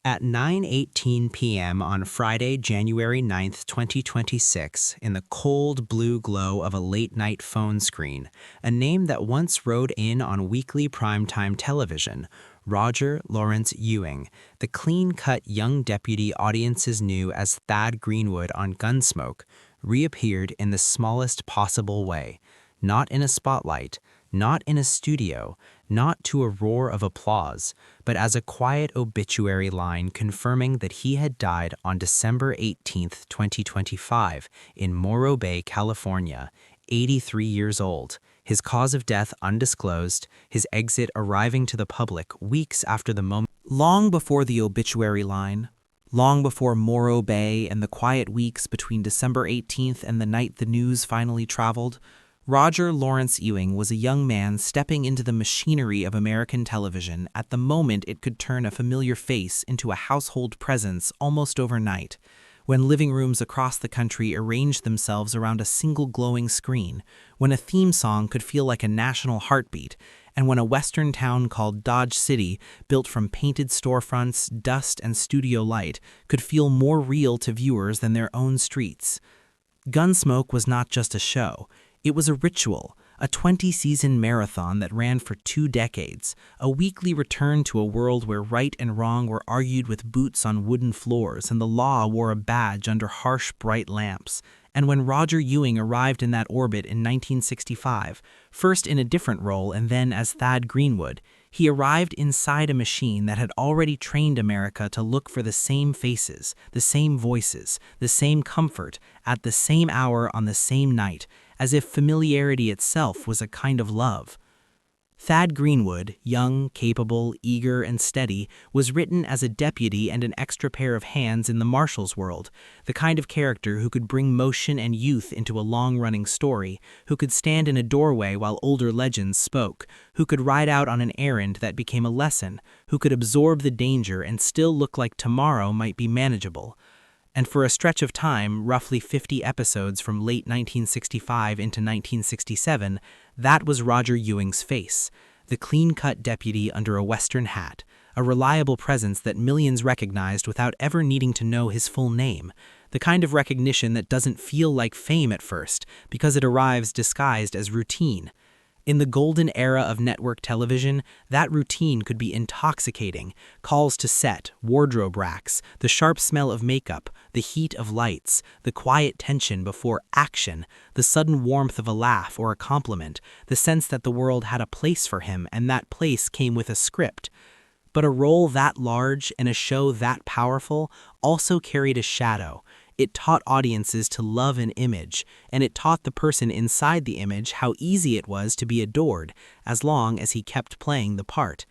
At 9:18 p.m. on Friday, January 9th, 2026, in the cold blue glow of a late-night phone screen, a name that once rode in on weekly primetime television, Roger Lawrence Ewing, the clean-cut young deputy audiences knew as Thad Greenwood on Gunsmoke, reappeared in the smallest possible way, not in a spotlight, not in a studio, not to a roar of applause, but as a quiet obituary line confirming that he had died on December 18th, 2025, in Morro Bay, California, 83 years old, his cause of death undisclosed, his exit arriving to the public weeks after the moment. Long before the obituary line, long before Morro Bay and the quiet weeks between December 18th and the night the news finally traveled, Roger Lawrence Ewing was a young man stepping into the machinery of American television at the moment it could turn a familiar face into a household presence almost overnight, when living rooms across the country arranged themselves around a single glowing screen, when a theme song could feel like a national heartbeat, and when a western town called Dodge City, built from painted storefronts, dust, and studio light, could feel more real to viewers than their own streets. Gunsmoke was not just a show. It was a ritual, a 20-season marathon that ran for 2 decades, a weekly return to a world where right and wrong were argued with boots on wooden floors and the law wore a badge under harsh, bright lamps. And when Roger Ewing arrived in that orbit in 1965, first in a different role and then as Thad Greenwood, he arrived inside a machine that had already trained America to look for the same faces, the same voices, the same comfort, at the same hour on the same night, as if familiarity itself was a kind of love. Thad Greenwood, young, capable, eager, and steady, was written as a deputy and an extra pair of hands in the Marshall's world, the kind of character who could bring motion and youth into a long-running story, who could stand in a doorway while older legends spoke, who could ride out on an errand that became a lesson, who could absorb the danger and still look like tomorrow might be manageable. And for a stretch of time, roughly 50 episodes from late 1965 into 1967, that was Roger Ewing's face, the clean-cut deputy under a Western hat, a reliable presence that millions recognized without ever needing to know his full name, the kind of recognition that doesn't feel like fame at first because it arrives disguised as routine. In the golden era of network television, that routine could be intoxicating. Calls to set, wardrobe racks, the sharp smell of makeup, the heat of lights, the quiet tension before action, the sudden warmth of a laugh or a compliment, the sense that the world had a place for him and that place came with a script. But a role that large and a show that powerful also carried a shadow. It taught audiences to love an image, and it taught the person inside the image how easy it was to be adored, as long as he kept playing the part.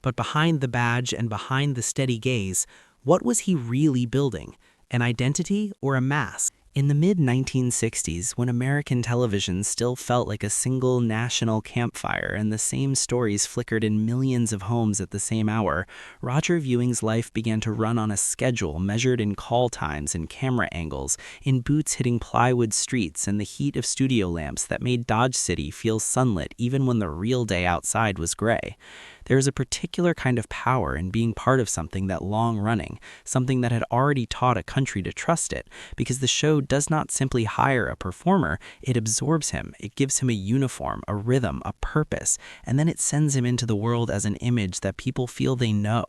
But behind the badge and behind the steady gaze, what was he really building? An identity or a mask? In the mid-1960s, when American television still felt like a single national campfire and the same stories flickered in millions of homes at the same hour, Roger Ewing's life began to run on a schedule measured in call times and camera angles, in boots hitting plywood streets and the heat of studio lamps that made Dodge City feel sunlit even when the real day outside was gray. There is a particular kind of power in being part of something that long-running, something that had already taught a country to trust it, because the show does not simply hire a performer, it absorbs him, it gives him a uniform, a rhythm, a purpose, and then it sends him into the world as an image that people feel they know.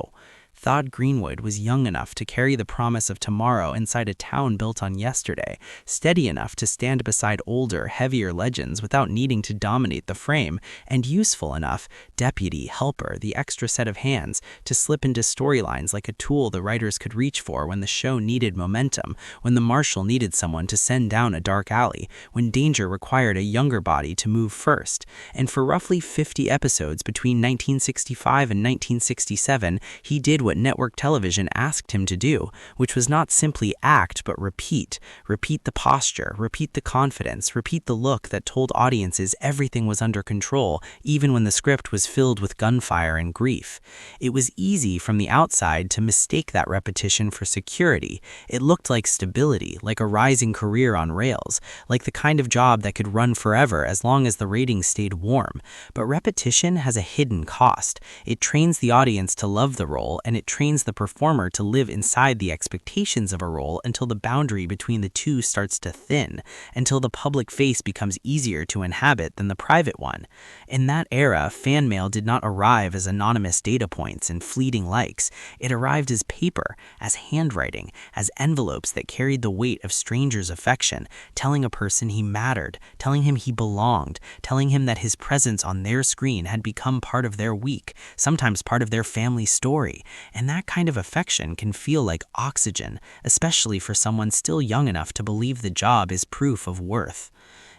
Thad Greenwood was young enough to carry the promise of tomorrow inside a town built on yesterday, steady enough to stand beside older, heavier legends without needing to dominate the frame, and useful enough, deputy, helper, the extra set of hands, to slip into storylines like a tool the writers could reach for when the show needed momentum, when the marshal needed someone to send down a dark alley, when danger required a younger body to move first. And for roughly 50 episodes between 1965 and 1967, he did what network television asked him to do, which was not simply act but repeat. Repeat the posture, repeat the confidence, repeat the look that told audiences everything was under control, even when the script was filled with gunfire and grief. It was easy from the outside to mistake that repetition for security. It looked like stability, like a rising career on rails, like the kind of job that could run forever as long as the ratings stayed warm. But repetition has a hidden cost. It trains the audience to love the role, and and it trains the performer to live inside the expectations of a role until the boundary between the two starts to thin, until the public face becomes easier to inhabit than the private one. In that era, fan mail did not arrive as anonymous data points and fleeting likes. It arrived as paper, as handwriting, as envelopes that carried the weight of strangers' affection, telling a person he mattered, telling him he belonged, telling him that his presence on their screen had become part of their week, sometimes part of their family story. And that kind of affection can feel like oxygen, especially for someone still young enough to believe the job is proof of worth.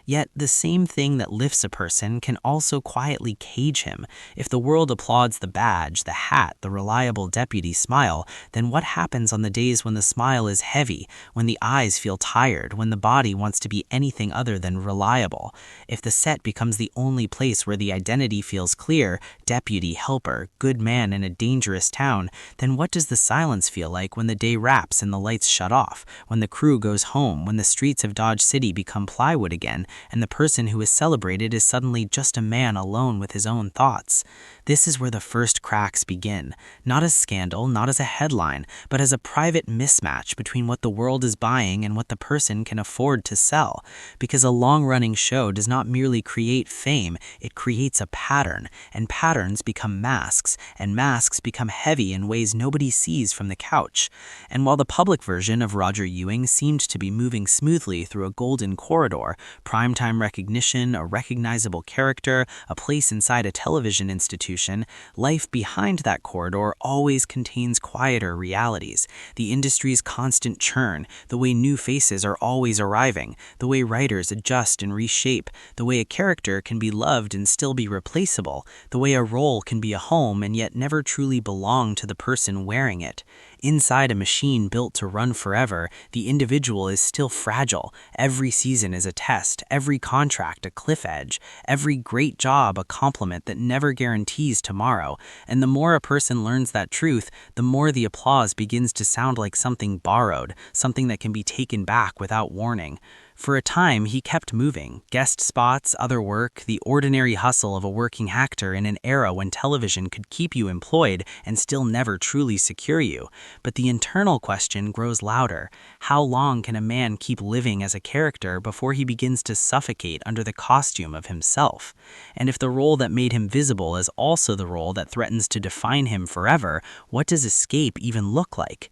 Yet the same thing that lifts a person can also quietly cage him. If the world applauds the badge, the hat, the reliable deputy smile, then what happens on the days when the smile is heavy, when the eyes feel tired, when the body wants to be anything other than reliable? If the set becomes the only place where the identity feels clear, deputy, helper, good man in a dangerous town, then what does the silence feel like when the day wraps and the lights shut off, when the crew goes home, when the streets of Dodge City become plywood again, and the person who is celebrated is suddenly just a man alone with his own thoughts? This is where the first cracks begin, not as scandal, not as a headline, but as a private mismatch between what the world is buying and what the person can afford to sell. Because a long-running show does not merely create fame, it creates a pattern, and patterns become masks, and masks become heavy in ways nobody sees from the couch. And while the public version of Roger Ewing seemed to be moving smoothly through a golden corridor, primetime recognition, a recognizable character, a place inside a television institution, life behind that corridor always contains quieter realities. The industry's constant churn, the way new faces are always arriving, the way writers adjust and reshape, the way a character can be loved and still be replaceable, the way a role can be a home and yet never truly belong to the person wearing it. Inside a machine built to run forever, the individual is still fragile. Every season is a test, every contract a cliff edge, every great job a compliment that never guarantees tomorrow. And the more a person learns that truth, the more the applause begins to sound like something borrowed, something that can be taken back without warning. For a time, he kept moving. Guest spots, other work, the ordinary hustle of a working actor in an era when television could keep you employed and still never truly secure you. But the internal question grows louder. How long can a man keep living as a character before he begins to suffocate under the costume of himself? And if the role that made him visible is also the role that threatens to define him forever, what does escape even look like?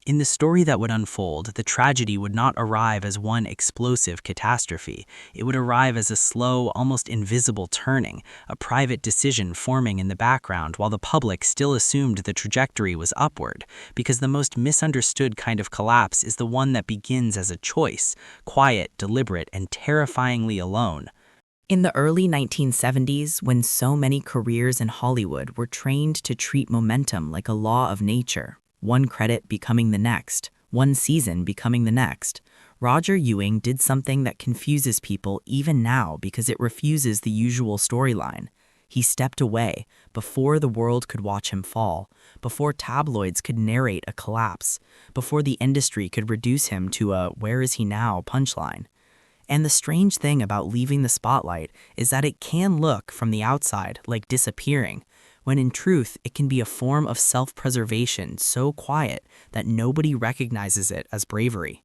In the story that would unfold, the tragedy would not arrive as one explosive catastrophe. It would arrive as a slow, almost invisible turning, a private decision forming in the background while the public still assumed the trajectory was upward, because the most misunderstood kind of collapse is the one that begins as a choice, quiet, deliberate, and terrifyingly alone. In the early 1970s, when so many careers in Hollywood were trained to treat momentum like a law of nature, one credit becoming the next, one season becoming the next, Roger Ewing did something that confuses people even now because it refuses the usual storyline. He stepped away before the world could watch him fall, before tabloids could narrate a collapse, before the industry could reduce him to a "where is he now" punchline. And the strange thing about leaving the spotlight is that it can look from the outside like disappearing, when in truth it can be a form of self-preservation so quiet that nobody recognizes it as bravery.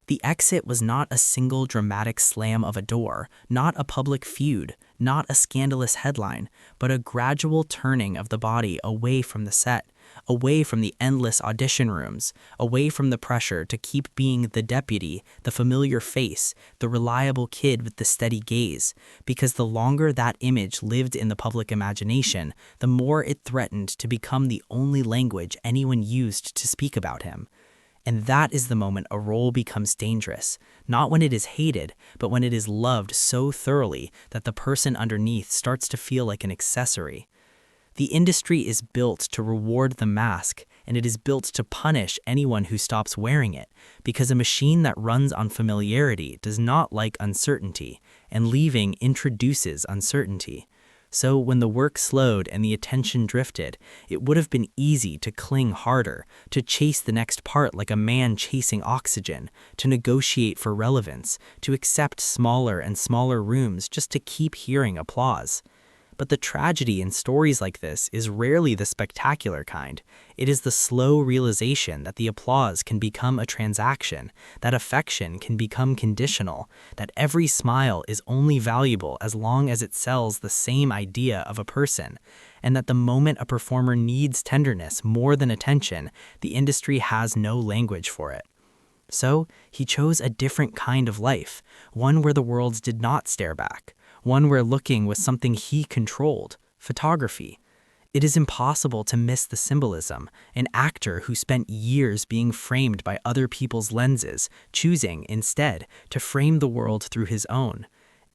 The exit was not a single dramatic slam of a door, not a public feud, not a scandalous headline, but a gradual turning of the body away from the set, away from the endless audition rooms, away from the pressure to keep being the deputy, the familiar face, the reliable kid with the steady gaze, because the longer that image lived in the public imagination, the more it threatened to become the only language anyone used to speak about him. And that is the moment a role becomes dangerous, not when it is hated, but when it is loved so thoroughly that the person underneath starts to feel like an accessory. The industry is built to reward the mask, and it is built to punish anyone who stops wearing it, because a machine that runs on familiarity does not like uncertainty, and leaving introduces uncertainty. So when the work slowed and the attention drifted, it would have been easy to cling harder, to chase the next part like a man chasing oxygen, to negotiate for relevance, to accept smaller and smaller rooms just to keep hearing applause. But the tragedy in stories like this is rarely the spectacular kind. It is the slow realization that the applause can become a transaction, that affection can become conditional, that every smile is only valuable as long as it sells the same idea of a person, and that the moment a performer needs tenderness more than attention, the industry has no language for it. So, he chose a different kind of life, one where the world did not stare back, one where looking was something he controlled, photography. It is impossible to miss the symbolism, an actor who spent years being framed by other people's lenses, choosing, instead, to frame the world through his own.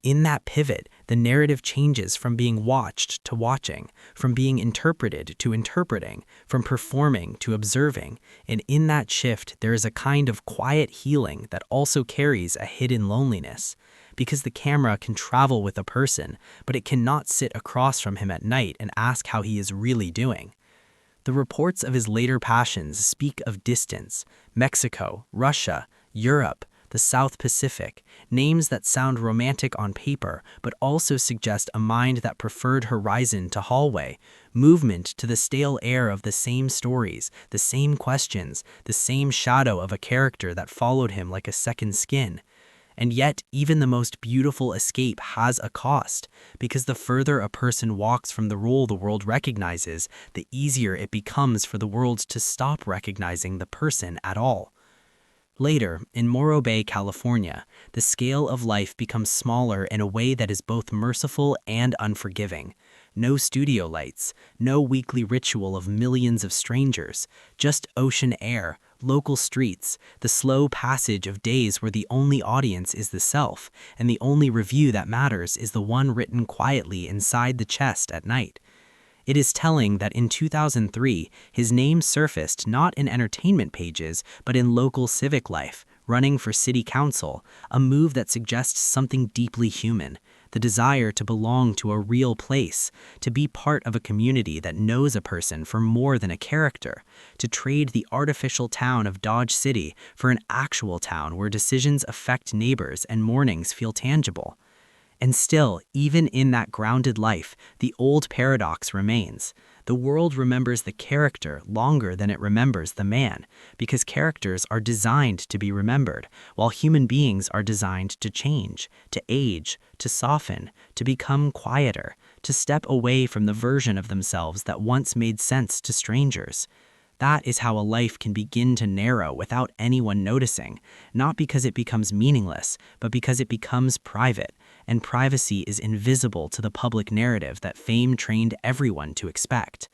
In that pivot, the narrative changes from being watched to watching, from being interpreted to interpreting, from performing to observing, and in that shift there is a kind of quiet healing that also carries a hidden loneliness. Because the camera can travel with a person, but it cannot sit across from him at night and ask how he is really doing. The reports of his later passions speak of distance, Mexico, Russia, Europe, the South Pacific, names that sound romantic on paper, but also suggest a mind that preferred horizon to hallway, movement to the stale air of the same stories, the same questions, the same shadow of a character that followed him like a second skin. And yet, even the most beautiful escape has a cost, because the further a person walks from the role the world recognizes, the easier it becomes for the world to stop recognizing the person at all. Later, in Morro Bay, California, the scale of life becomes smaller in a way that is both merciful and unforgiving. No studio lights, no weekly ritual of millions of strangers, just ocean air, local streets, the slow passage of days where the only audience is the self, and the only review that matters is the one written quietly inside the chest at night. It is telling that in 2003, his name surfaced not in entertainment pages, but in local civic life, running for city council, a move that suggests something deeply human, the desire to belong to a real place, to be part of a community that knows a person for more than a character, to trade the artificial town of Dodge City for an actual town where decisions affect neighbors and mornings feel tangible. And still, even in that grounded life, the old paradox remains. The world remembers the character longer than it remembers the man, because characters are designed to be remembered, while human beings are designed to change, to age, to soften, to become quieter, to step away from the version of themselves that once made sense to strangers. That is how a life can begin to narrow without anyone noticing, not because it becomes meaningless, but because it becomes private, and privacy is invisible to the public narrative that fame trained everyone to expect.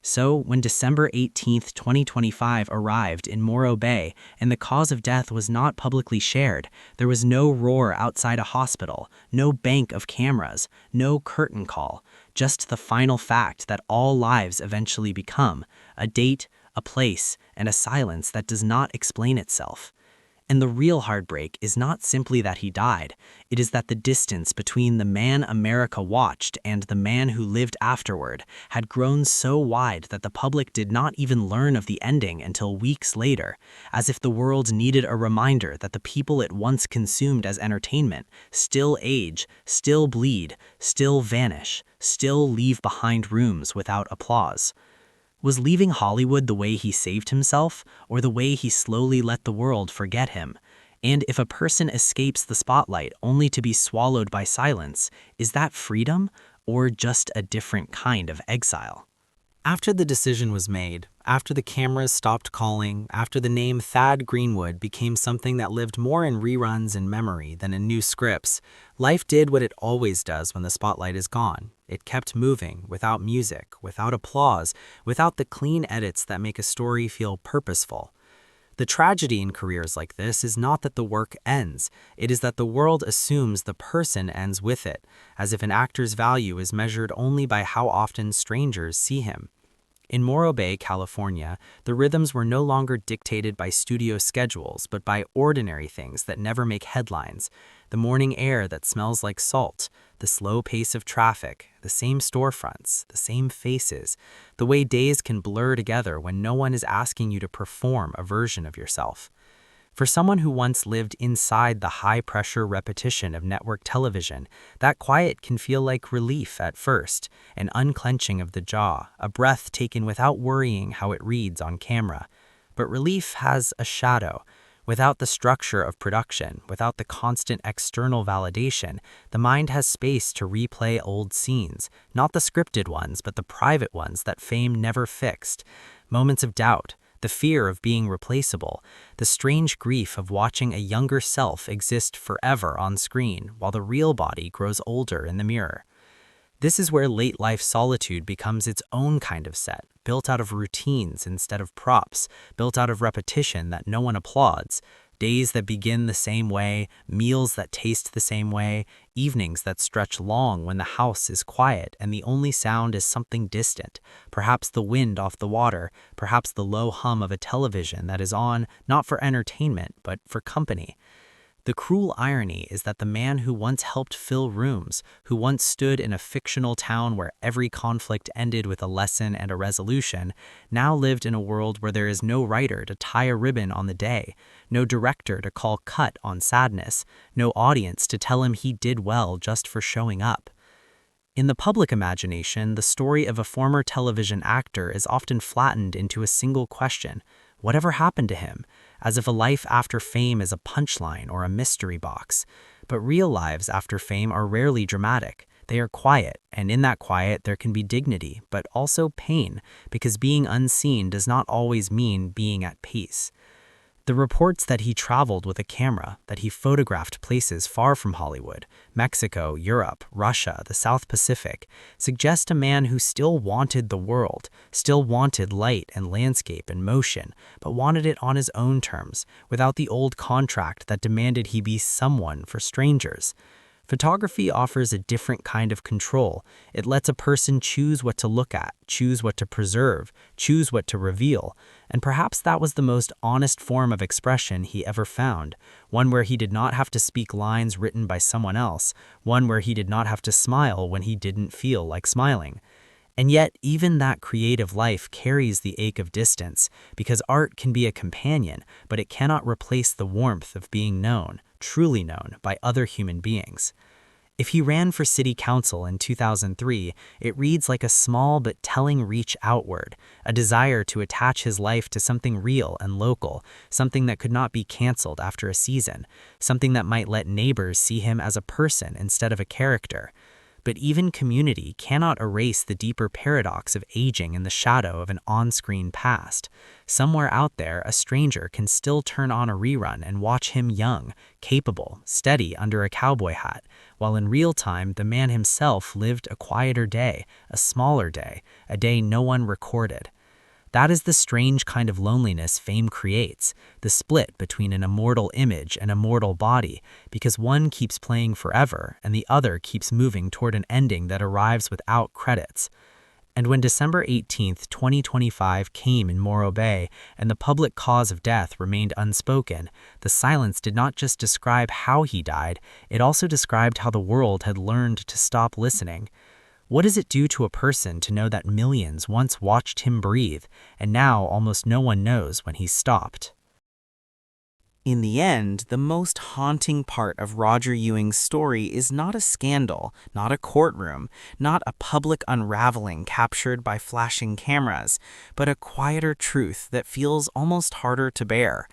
So, when December 18, 2025 arrived in Morro Bay and the cause of death was not publicly shared, there was no roar outside a hospital, no bank of cameras, no curtain call, just the final fact that all lives eventually become a date, a place, and a silence that does not explain itself. And the real heartbreak is not simply that he died, it is that the distance between the man America watched and the man who lived afterward had grown so wide that the public did not even learn of the ending until weeks later, as if the world needed a reminder that the people it once consumed as entertainment still age, still bleed, still vanish, still leave behind rooms without applause. Was leaving Hollywood the way he saved himself, or the way he slowly let the world forget him? And if a person escapes the spotlight only to be swallowed by silence, is that freedom, or just a different kind of exile? After the decision was made, after the cameras stopped calling, after the name Thad Greenwood became something that lived more in reruns and memory than in new scripts, life did what it always does when the spotlight is gone. It kept moving, without music, without applause, without the clean edits that make a story feel purposeful. The tragedy in careers like this is not that the work ends, it is that the world assumes the person ends with it, as if an actor's value is measured only by how often strangers see him. In Morro Bay, California, the rhythms were no longer dictated by studio schedules, but by ordinary things that never make headlines. The morning air that smells like salt, the slow pace of traffic, the same storefronts, the same faces, the way days can blur together when no one is asking you to perform a version of yourself. For someone who once lived inside the high-pressure repetition of network television, that quiet can feel like relief at first, an unclenching of the jaw, a breath taken without worrying how it reads on camera. But relief has a shadow. Without the structure of production, without the constant external validation, the mind has space to replay old scenes, not the scripted ones, but the private ones that fame never fixed. Moments of doubt, the fear of being replaceable, the strange grief of watching a younger self exist forever on screen while the real body grows older in the mirror. This is where late-life solitude becomes its own kind of set, built out of routines instead of props, built out of repetition that no one applauds, days that begin the same way, meals that taste the same way, evenings that stretch long when the house is quiet and the only sound is something distant, perhaps the wind off the water, perhaps the low hum of a television that is on not for entertainment but for company. The cruel irony is that the man who once helped fill rooms, who once stood in a fictional town where every conflict ended with a lesson and a resolution, now lived in a world where there is no writer to tie a ribbon on the day, no director to call cut on sadness, no audience to tell him he did well just for showing up. In the public imagination, the story of a former television actor is often flattened into a single question: whatever happened to him? As if a life after fame is a punchline or a mystery box. But real lives after fame are rarely dramatic. They are quiet, and in that quiet there can be dignity, but also pain, because being unseen does not always mean being at peace. The reports that he traveled with a camera, that he photographed places far from Hollywood, Mexico, Europe, Russia, the South Pacific, suggest a man who still wanted the world, still wanted light and landscape and motion, but wanted it on his own terms, without the old contract that demanded he be someone for strangers. Photography offers a different kind of control. It lets a person choose what to look at, choose what to preserve, choose what to reveal. And perhaps that was the most honest form of expression he ever found, one where he did not have to speak lines written by someone else, one where he did not have to smile when he didn't feel like smiling. And yet, even that creative life carries the ache of distance, because art can be a companion, but it cannot replace the warmth of being known, truly known, by other human beings. If he ran for city council in 2003, it reads like a small but telling reach outward, a desire to attach his life to something real and local, something that could not be canceled after a season, something that might let neighbors see him as a person instead of a character. But even community cannot erase the deeper paradox of aging in the shadow of an on-screen past. Somewhere out there, a stranger can still turn on a rerun and watch him young, capable, steady under a cowboy hat, while in real time the man himself lived a quieter day, a smaller day, a day no one recorded. That is the strange kind of loneliness fame creates, the split between an immortal image and a mortal body, because one keeps playing forever and the other keeps moving toward an ending that arrives without credits. And when December 18, 2025 came in Morro Bay and the public cause of death remained unspoken, the silence did not just describe how he died, it also described how the world had learned to stop listening. What does it do to a person to know that millions once watched him breathe, and now almost no one knows when he stopped? In the end, the most haunting part of Roger Ewing's story is not a scandal, not a courtroom, not a public unraveling captured by flashing cameras, but a quieter truth that feels almost harder to bear.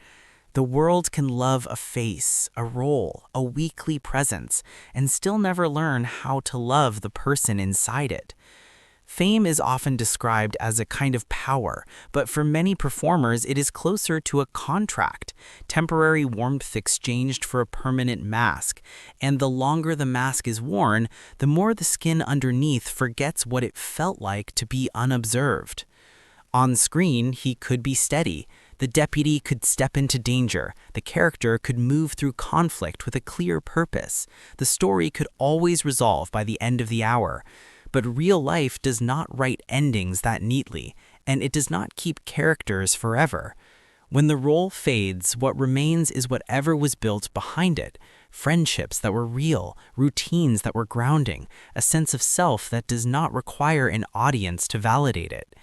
The world can love a face, a role, a weekly presence, and still never learn how to love the person inside it. Fame is often described as a kind of power, but for many performers it is closer to a contract, temporary warmth exchanged for a permanent mask, and the longer the mask is worn, the more the skin underneath forgets what it felt like to be unobserved. On screen, he could be steady. The deputy could step into danger. The character could move through conflict with a clear purpose. The story could always resolve by the end of the hour. But real life does not write endings that neatly, and it does not keep characters forever. When the role fades, what remains is whatever was built behind it. Friendships that were real, routines that were grounding, a sense of self that does not require an audience to validate it.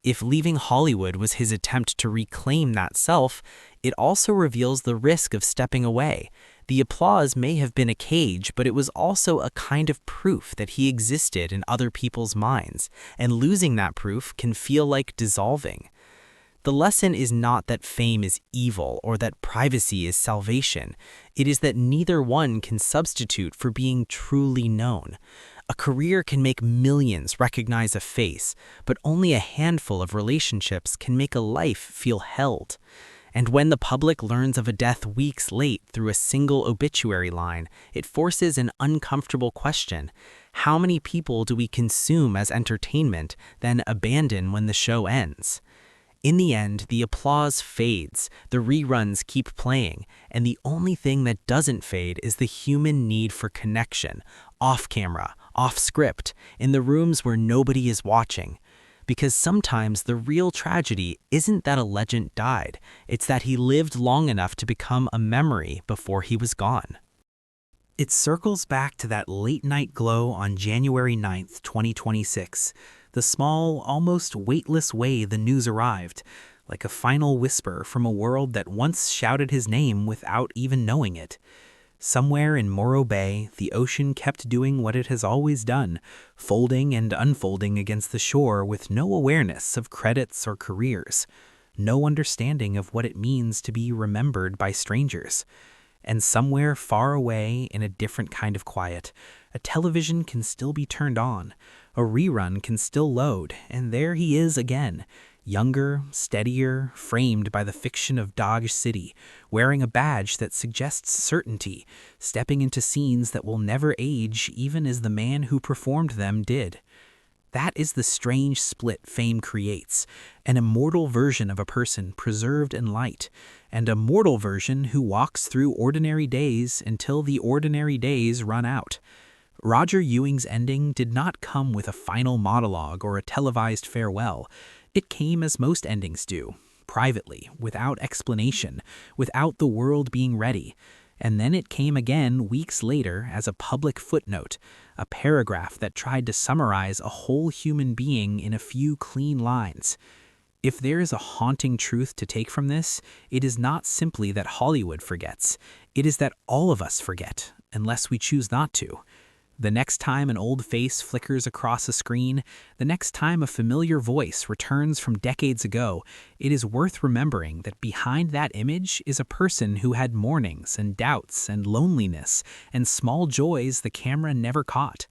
If leaving Hollywood was his attempt to reclaim that self, it also reveals the risk of stepping away. The applause may have been a cage, but it was also a kind of proof that he existed in other people's minds, and losing that proof can feel like dissolving. The lesson is not that fame is evil or that privacy is salvation. It is that neither one can substitute for being truly known. A career can make millions recognize a face, but only a handful of relationships can make a life feel held. And when the public learns of a death weeks late through a single obituary line, it forces an uncomfortable question. How many people do we consume as entertainment, then abandon when the show ends? In the end, the applause fades, the reruns keep playing, and the only thing that doesn't fade is the human need for connection, off camera, off script, in the rooms where nobody is watching. Because sometimes the real tragedy isn't that a legend died, it's that he lived long enough to become a memory before he was gone. It circles back to that late-night glow on January 9th, 2026, the small, almost weightless way the news arrived, like a final whisper from a world that once shouted his name without even knowing it. Somewhere in Morro Bay, the ocean kept doing what it has always done, folding and unfolding against the shore with no awareness of credits or careers, no understanding of what it means to be remembered by strangers. And somewhere far away in a different kind of quiet, a television can still be turned on, a rerun can still load, and there he is again, younger, steadier, framed by the fiction of Dodge City, wearing a badge that suggests certainty, stepping into scenes that will never age even as the man who performed them did. That is the strange split fame creates, an immortal version of a person preserved in light, and a mortal version who walks through ordinary days until the ordinary days run out. Roger Ewing's ending did not come with a final monologue or a televised farewell. It came as most endings do, privately, without explanation, without the world being ready. And then it came again weeks later as a public footnote, a paragraph that tried to summarize a whole human being in a few clean lines. If there is a haunting truth to take from this, it is not simply that Hollywood forgets. It is that all of us forget, unless we choose not to. The next time an old face flickers across a screen, the next time a familiar voice returns from decades ago, it is worth remembering that behind that image is a person who had mornings and doubts and loneliness and small joys the camera never caught.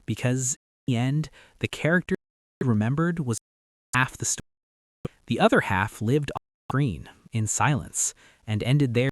Because in the end, the character remembered was half the story. The other half lived off screen, in silence, and ended there.